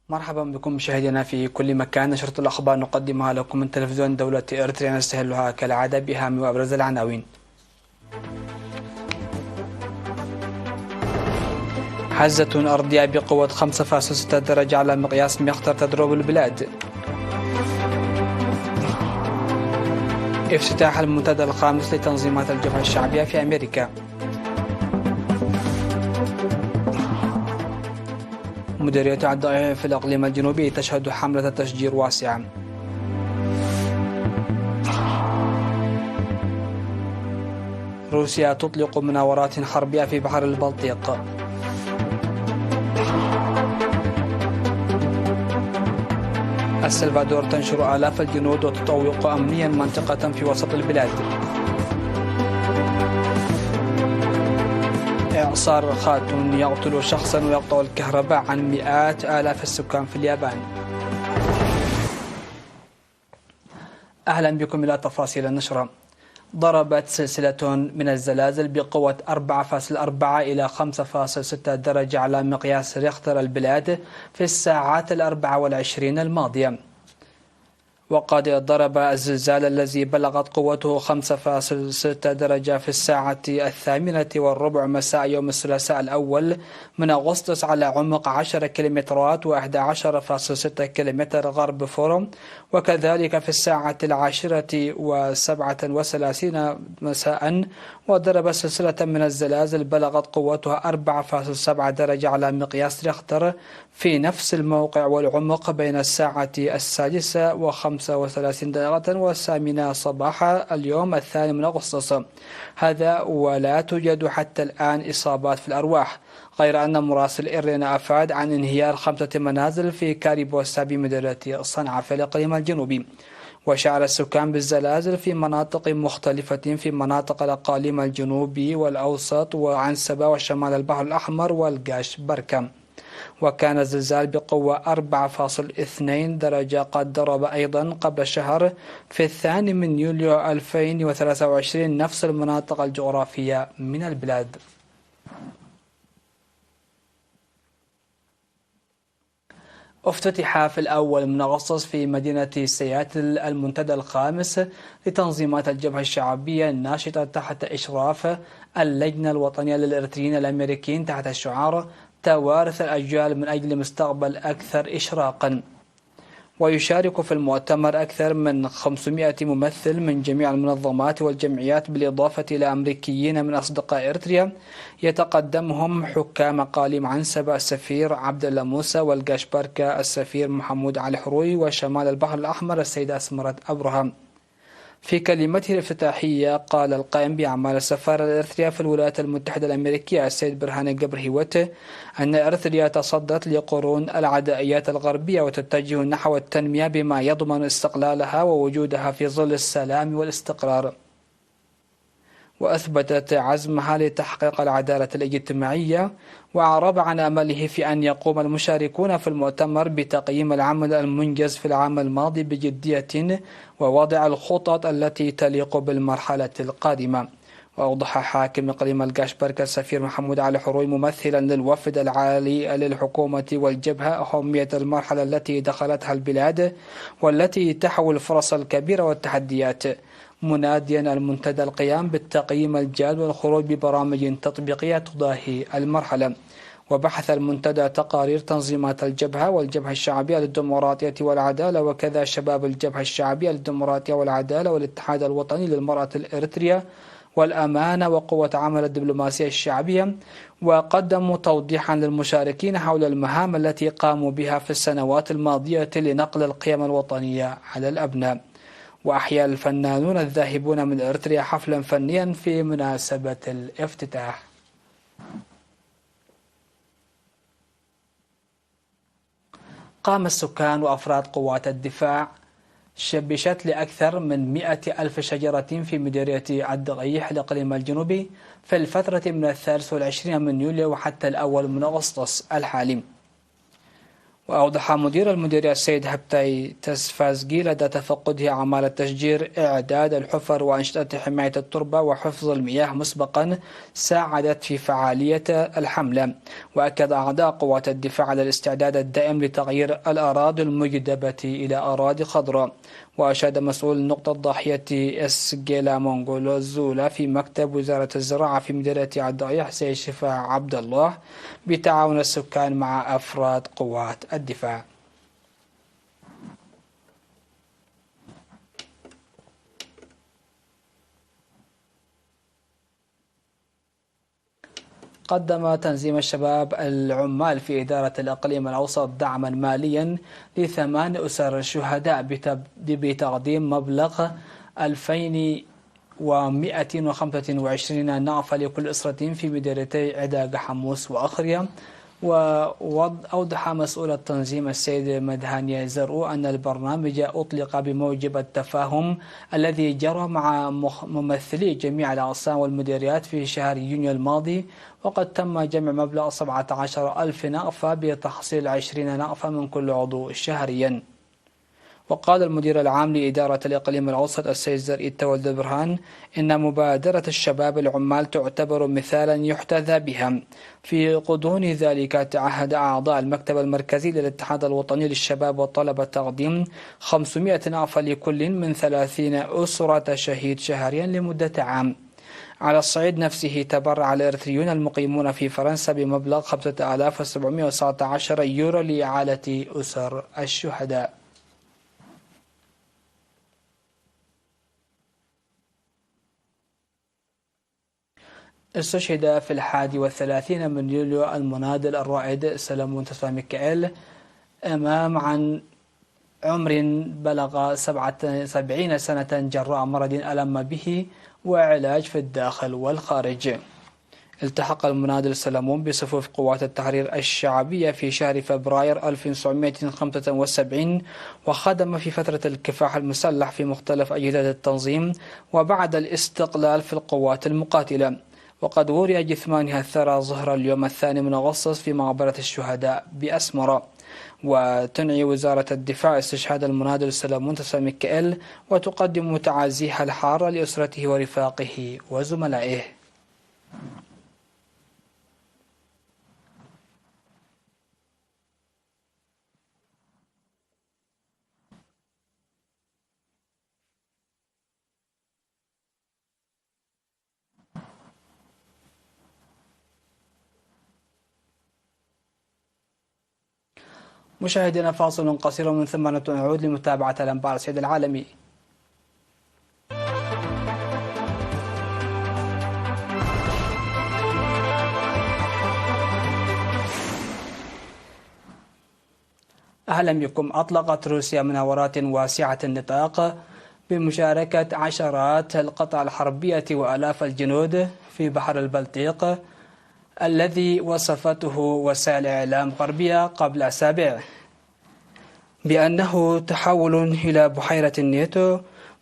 مرحبا بكم مشاهدينا في كل مكان. نشرة الأخبار نقدمها لكم من تلفزيون دولة إريتريا، نستهلها كالعادة بأهم وأبرز العناوين. هزة أرضية بقوة 5.6 درجة على مقياس ميختر تضرب البلاد. افتتاح المنتدى الخامس لتنظيمات الجبهة الشعبية في أمريكا. مديرية الضائع في الإقليم الجنوبي تشهد حملة تشجير واسعة. روسيا تطلق مناورات حربية في بحر البلطيق. السلفادور تنشر آلاف الجنود وتطوق أمنيا منطقة في وسط البلاد. إعصار خاتون يقتل شخصا ويقطع الكهرباء عن مئات آلاف السكان في اليابان. أهلا بكم إلى تفاصيل النشرة. ضربت سلسلة من الزلازل بقوة 4.4 إلى 5.6 درجة على مقياس ريختر البلاد في الساعات 24 الماضية. وقد ضرب الزلزال الذي بلغت قوته 5.6 درجة في الساعة 8:15 مساء يوم الثلاثاء الأول من أغسطس على عمق 10 كيلومترات و11.6 كيلومتر غرب فورم، وكذلك في الساعة 10:37 مساء. وضرب سلسلة من الزلازل بلغت قوتها 4.7 درجة على مقياس ريختر في نفس الموقع والعمق بين الساعة 6:35 والثامنة صباحا اليوم 2 من أغسطس. هذا ولا توجد حتى الآن إصابات في الأرواح، غير أن مراسل إيرينا أفاد عن انهيار 5 منازل في كاريبوسا بمديرية صنعاء في الإقليم الجنوبي. وشعر السكان بالزلازل في مناطق مختلفة في مناطق الأقاليم الجنوبي والأوسط وعنسبة وشمال البحر الأحمر والقاش بركة. وكان الزلزال بقوة 4.2 درجة قد ضرب أيضا قبل شهر في 2 من يوليو 2023 نفس المناطق الجغرافية من البلاد. افتتح في الأول من أغسطس في مدينة سياتل المنتدى الخامس لتنظيمات الجبهة الشعبية الناشطة تحت إشراف اللجنة الوطنية للإريتريين الأمريكيين تحت الشعار توارث الأجيال من أجل مستقبل أكثر إشراقا. ويشارك في المؤتمر أكثر من 500 ممثل من جميع المنظمات والجمعيات، بالإضافة إلى أمريكيين من أصدقاء إريتريا يتقدمهم حكام أقاليم عنسبة السفير عبد الله موسى، والقاش بركة السفير محمود علي حروي، وشمال البحر الأحمر السيدة أسمرة أبرهام. في كلمته الافتتاحية قال القائم بأعمال السفارة الإريترية في الولايات المتحدة الأمريكية السيد برهان جبرهيوت أن إريتريا تصدت لقرون العدائيات الغربية وتتجه نحو التنمية بما يضمن استقلالها ووجودها في ظل السلام والاستقرار. وأثبتت عزمها لتحقيق العدالة الاجتماعية، وأعرب عن أمله في أن يقوم المشاركون في المؤتمر بتقييم العمل المنجز في العام الماضي بجدية ووضع الخطط التي تليق بالمرحلة القادمة. وأوضح حاكم إقليم القاش بركة السفير محمود علي حروي ممثلا للوفد العالي للحكومة والجبهة أهمية المرحلة التي دخلتها البلاد والتي تحوي الفرص الكبيرة والتحديات، مناديا المنتدى القيام بالتقييم الجاد والخروج ببرامج تطبيقية تضاهي المرحلة. وبحث المنتدى تقارير تنظيمات الجبهة والجبهة الشعبية للديمقراطية والعدالة، وكذا شباب الجبهة الشعبية للديمقراطية والعدالة والاتحاد الوطني للمرأة الإريترية والأمانة وقوة عمل الدبلوماسية الشعبية. وقدموا توضيحا للمشاركين حول المهام التي قاموا بها في السنوات الماضية لنقل القيم الوطنية على الأبناء. وأحيا الفنانون الذاهبون من إريتريا حفلا فنيا في مناسبة الافتتاح. قام السكان وأفراد قوات الدفاع بشتل أكثر من 100,000 شجرة في مديرية الضغيح الإقليم الجنوبي في الفترة من 23 من يوليو وحتى 1 من أغسطس الحالي. وأوضح مدير المديرية السيد هبتاي تسفازجي لدى تفقده أعمال التشجير إعداد الحفر وأنشطة حماية التربة وحفظ المياه مسبقا ساعدت في فعالية الحملة. وأكد أعضاء قوات الدفاع على الاستعداد الدائم لتغيير الأراضي المجدبة إلى أراضي خضراء. وأشاد مسؤول نقطة ضاحية إسجيلا مونغولوزولا في مكتب وزارة الزراعة في مديرية عدايح سيد شفاع عبد الله بتعاون السكان مع أفراد قوات الدفاع. قدم تنظيم الشباب العمال في إدارة الإقليم الأوسط دعما ماليا ل8 أسر الشهداء بتقديم مبلغ 2125 نعفة لكل أسرة في مديريتي عداق حموس وأخرية. وأوضح مسؤول التنظيم السيد مدهاني زرو أن البرنامج أطلق بموجب التفاهم الذي جرى مع ممثلي جميع الأقسام والمديريات في شهر يونيو الماضي. وقد تم جمع مبلغ 17,000 نعفة بتحصيل 20 نعفة من كل عضو شهريا. وقال المدير العام لإدارة الإقليم الأوسط السيد زرئي التولد برهان إن مبادرة الشباب العمال تعتبر مثالا يحتذى بها. في غضون ذلك تعهد أعضاء المكتب المركزي للاتحاد الوطني للشباب والطلبة تقديم 500 نعفة لكل من 30 أسرة شهيد شهريا لمدة عام. على الصعيد نفسه تبرع الإريتريون المقيمون في فرنسا بمبلغ 5719 يورو لإعالة أسر الشهداء. استشهد في 31 من يوليو المناضل الرائد سلمون تسفى ميكائيل أمام عن عمر بلغ 77 سنة جراء مرض ألم به وعلاج في الداخل والخارج. التحق المناضل سلمون بصفوف قوات التحرير الشعبية في شهر فبراير 1975 وخدم في فترة الكفاح المسلح في مختلف أجهزة التنظيم وبعد الاستقلال في القوات المقاتلة. وقد وري جثمانها الثرى ظهر اليوم 2 أغسطس في مقبرة الشهداء بأسمرة. وتنعي وزارة الدفاع استشهاد المناضل سلمون تسفى ميكائيل وتقدم تعازيها الحارة لأسرته ورفاقه وزملائه. مشاهدينا فاصل قصير من ثم نعود لمتابعة الأنباء على الصعيد العالمي. أهلا بكم. أطلقت روسيا مناورات واسعة النطاق بمشاركة عشرات القطع الحربية وآلاف الجنود في بحر البلطيق الذي وصفته وسائل إعلام غربية قبل أسابيع بأنه تحول إلى بحيرة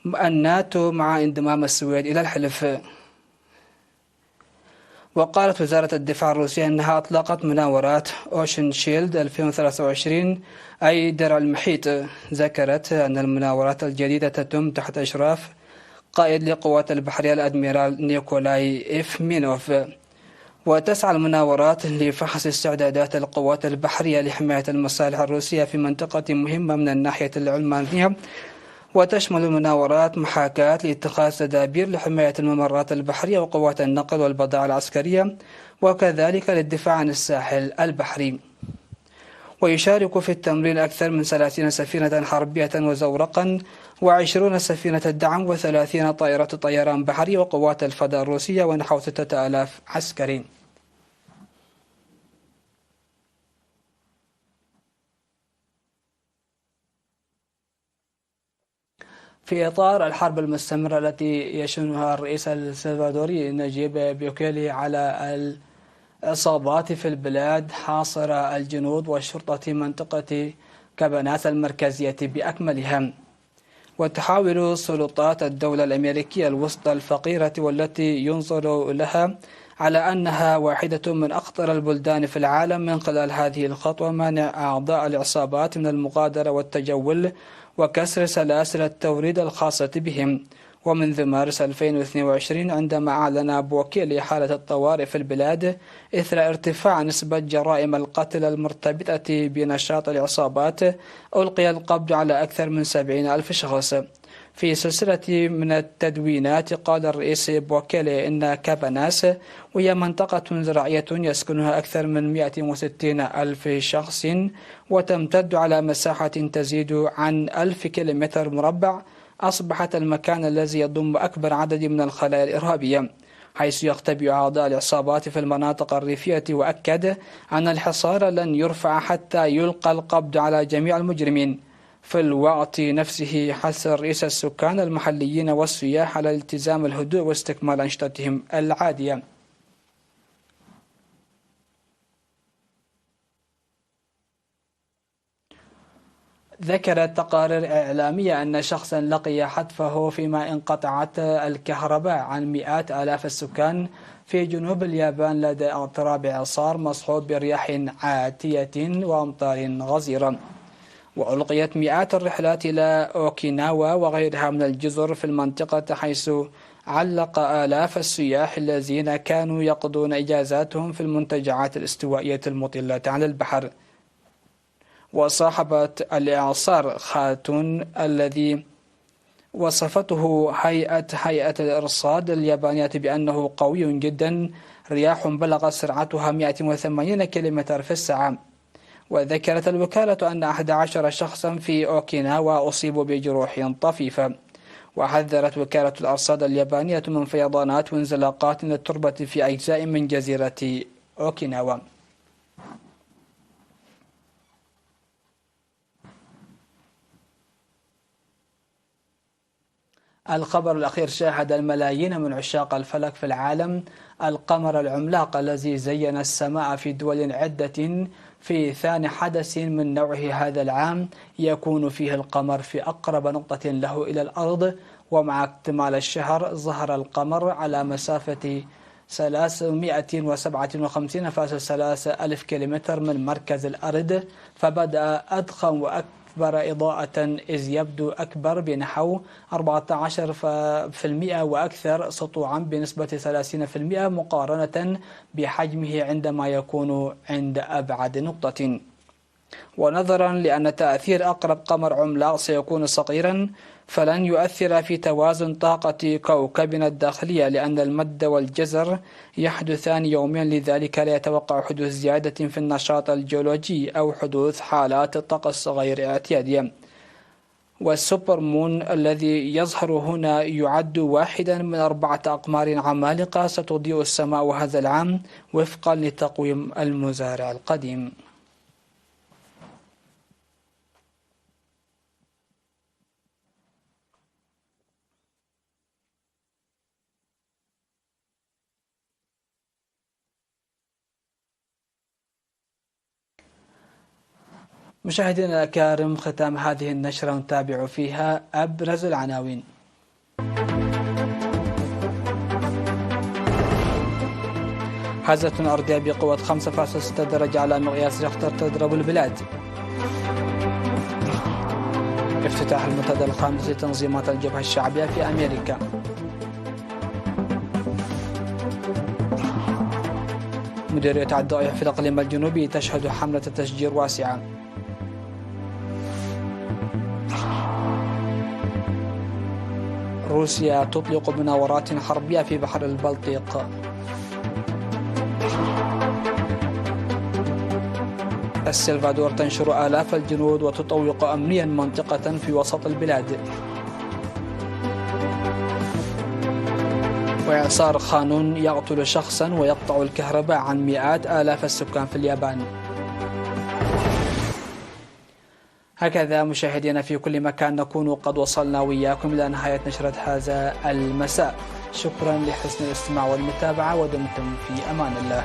الناتو مع انضمام السويد إلى الحلف. وقالت وزارة الدفاع الروسية أنها أطلقت مناورات أوشن شيلد 2023 أي درع المحيط. ذكرت أن المناورات الجديدة تتم تحت إشراف قائد لقوات البحرية الأدميرال نيكولاي إفمينوف. وتسعى المناورات لفحص استعدادات القوات البحرية لحماية المصالح الروسية في منطقة مهمة من الناحية العلمانية. وتشمل المناورات محاكاة لاتخاذ تدابير لحماية الممرات البحرية وقوات النقل والبضائع العسكرية وكذلك للدفاع عن الساحل البحري. ويشارك في التمرين أكثر من 30 سفينة حربية وزورقا و20 سفينة دعم و30 طائرة طيران بحري وقوات الفضاء الروسية ونحو 6000 عسكري. في إطار الحرب المستمرة التي يشنها الرئيس السلفادوري نجيب بوكيلي على العصابات في البلاد حاصر الجنود والشرطة منطقة كاباناس المركزية بأكملها. وتحاول سلطات الدولة الأمريكية الوسطى الفقيرة والتي ينظر لها على أنها واحدة من أخطر البلدان في العالم من خلال هذه الخطوة منع أعضاء العصابات من المغادرة والتجول وكسر سلاسل التوريد الخاصة بهم. ومنذ مارس 2022 عندما أعلن بوكيل حالة الطوارئ في البلاد إثر ارتفاع نسبة جرائم القتل المرتبطة بنشاط العصابات، ألقي القبض على أكثر من 70,000 شخص. في سلسلة من التدوينات قال الرئيس بوكيلي إن كاباناس وهي منطقة زراعية يسكنها أكثر من 160,000 شخص وتمتد على مساحة تزيد عن 1000 كيلومتر مربع، أصبحت المكان الذي يضم أكبر عدد من الخلايا الإرهابية، حيث يختبئ أعضاء العصابات في المناطق الريفية. وأكد أن الحصار لن يرفع حتى يلقى القبض على جميع المجرمين. في الوقت نفسه حث الرئيس السكان المحليين والسياح على التزام الهدوء واستكمال أنشطتهم العادية. ذكرت تقارير إعلامية أن شخصا لقي حتفه فيما انقطعت الكهرباء عن مئات آلاف السكان في جنوب اليابان لدى اضطراب إعصار مصحوب برياح عاتية وأمطار غزيرة. وألقيت مئات الرحلات إلى أوكيناوا وغيرها من الجزر في المنطقة، حيث علق آلاف السياح الذين كانوا يقضون إجازاتهم في المنتجعات الاستوائية المطلة على البحر. وصاحبت الإعصار خاتون الذي وصفته هيئة الإرصاد اليابانية بأنه قوي جدا، رياح بلغت سرعتها 180 كيلومتر في الساعة. وذكرت الوكالة أن 11 شخصا في أوكيناوا أصيبوا بجروح طفيفة. وحذرت وكالة الأرصاد اليابانية من فيضانات وانزلاقات للتربة في أجزاء من جزيرة أوكيناوا. الخبر الأخير: شاهد الملايين من عشاق الفلك في العالم القمر العملاق الذي زين السماء في دول عدة في ثاني حدث من نوعه هذا العام، يكون فيه القمر في أقرب نقطة له إلى الأرض. ومع اكتمال الشهر ظهر القمر على مسافة 357.3 ألف كيلومتر من مركز الأرض، فبدأ أضخم وأكبر إضاءة إذ يبدو أكبر بنحو 14% وأكثر سطوعا بنسبة 30% مقارنة بحجمه عندما يكون عند أبعد نقطة. ونظرا لأن تأثير أقرب قمر عملاق سيكون صغيرا، فلن يؤثر في توازن طاقة كوكبنا الداخلية، لأن المد والجزر يحدثان يوميا، لذلك لا يتوقع حدوث زيادة في النشاط الجيولوجي أو حدوث حالات طقس غير اعتيادية. والسوبر مون الذي يظهر هنا يعد واحدا من 4 أقمار عمالقة ستضيء السماء هذا العام وفقا لتقويم المزارع القديم. مشاهدينا الكرام، ختام هذه النشرة نتابع فيها أبرز العناوين. هزة أرضية بقوة 5.6 درجة على مقياس ريختر تضرب البلاد. افتتاح المنتدى الخامس لتنظيمات الجبهة الشعبية في أمريكا. مديرية الضائع في الإقليم الجنوبي تشهد حملة تشجير واسعة. روسيا تطلق مناورات حربية في بحر البلطيق. السلفادور تنشر آلاف الجنود وتطوق أمنيا منطقة في وسط البلاد. وإعصار خانون يقتل شخصا ويقطع الكهرباء عن مئات آلاف السكان في اليابان. هكذا مشاهدينا في كل مكان نكون قد وصلنا وياكم إلى نهاية نشرة هذا المساء. شكرا لحسن الاستماع والمتابعة، ودمتم في أمان الله.